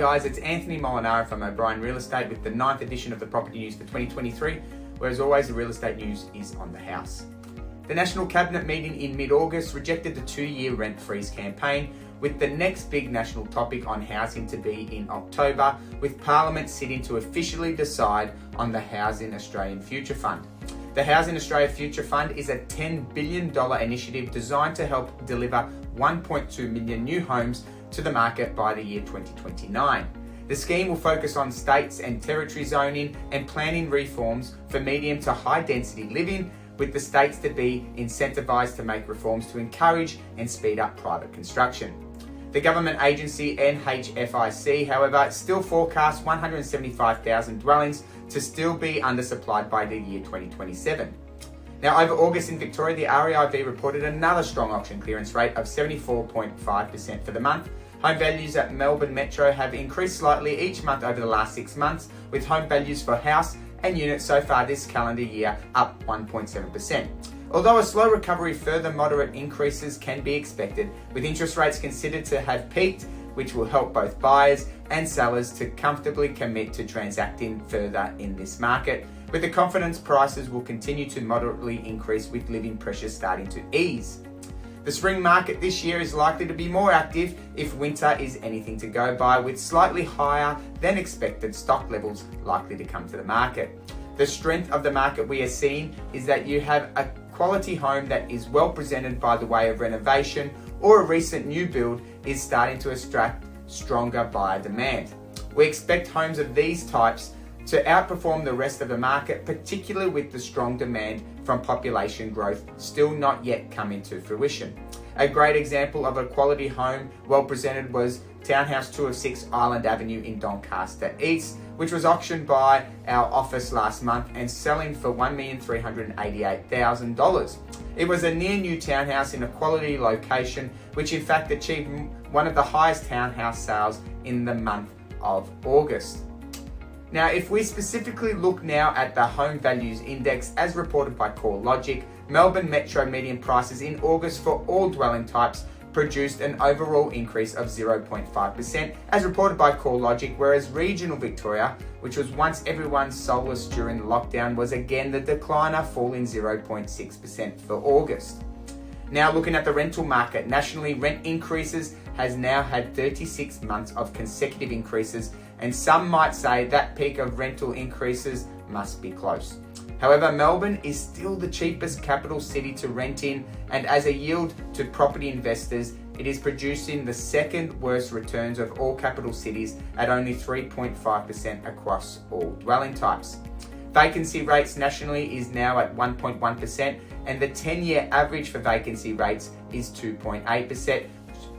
guys, it's Anthony Molinaro from O'Brien Real Estate with the 9th edition of the Property News for 2023, where as always the real estate news is on the house. The National Cabinet meeting in mid-August rejected the 2-year rent freeze campaign, with the next big national topic on housing to be in October, with Parliament sitting to officially decide on the Housing Australian Future Fund. The Housing Australia Future Fund is a $10 billion initiative designed to help deliver 1.2 million new homes to the market by the year 2029. The scheme will focus on states and territory zoning and planning reforms for medium to high density living, with the states to be incentivised to make reforms to encourage and speed up private construction. The government agency NHFIC, however, still forecasts 175,000 dwellings to still be undersupplied by the year 2027. Now, over August in Victoria, the REIV reported another strong auction clearance rate of 74.5% for the month. Home values at Melbourne Metro have increased slightly each month over the last 6 months, with home values for house and units so far this calendar year up 1.7%. Although a slow recovery, further moderate increases can be expected, with interest rates considered to have peaked, which will help both buyers and sellers to comfortably commit to transacting further in this market. With the confidence, prices will continue to moderately increase, with living pressures starting to ease. The spring market this year is likely to be more active if winter is anything to go by, with slightly higher than expected stock levels likely to come to the market. The strength of the market we are seeing is that you have a quality home that is well presented by the way of renovation, or a recent new build is starting to attract stronger buyer demand. We expect homes of these types to outperform the rest of the market, particularly with the strong demand from population growth still not yet coming to fruition. A great example of a quality home well presented was Townhouse 2 of 6 Island Avenue in Doncaster East, which was auctioned by our office last month and selling for $1,388,000. It was a near new townhouse in a quality location, which in fact achieved one of the highest townhouse sales in the month of August. Now, if we specifically look now at the Home Values Index as reported by CoreLogic, Melbourne Metro median prices in August for all dwelling types produced an overall increase of 0.5% as reported by CoreLogic, whereas Regional Victoria, which was once everyone's solace during lockdown, was again the decliner, falling 0.6% for August. Now, looking at the rental market, nationally rent increases has now had 36 months of consecutive increases, and some might say that peak of rental increases must be close. However, Melbourne is still the cheapest capital city to rent in, and as a yield to property investors, it is producing the second worst returns of all capital cities at only 3.5% across all dwelling types. Vacancy rates nationally is now at 1.1%, and the 10-year average for vacancy rates is 2.8%,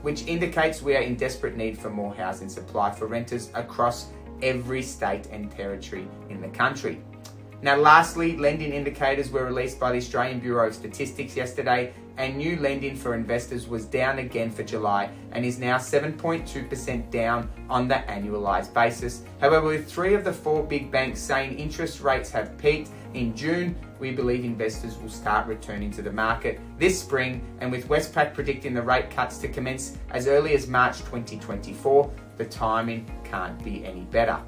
which indicates we are in desperate need for more housing supply for renters across every state and territory in the country. Now, lastly, lending indicators were released by the Australian Bureau of Statistics yesterday, and new lending for investors was down again for July and is now 7.2% down on the annualised basis. However, with 3 of the 4 big banks saying interest rates have peaked in June, we believe investors will start returning to the market this spring, and with Westpac predicting the rate cuts to commence as early as March 2024, the timing can't be any better.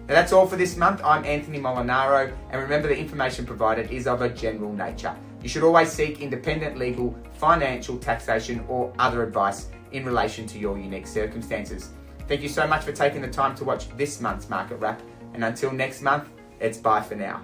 Now, that's all for this month. I'm Anthony Molinaro, and remember, the information provided is of a general nature. You should always seek independent legal, financial, taxation, or other advice in relation to your unique circumstances. Thank you so much for taking the time to watch this month's Market Wrap, and until next month, it's bye for now.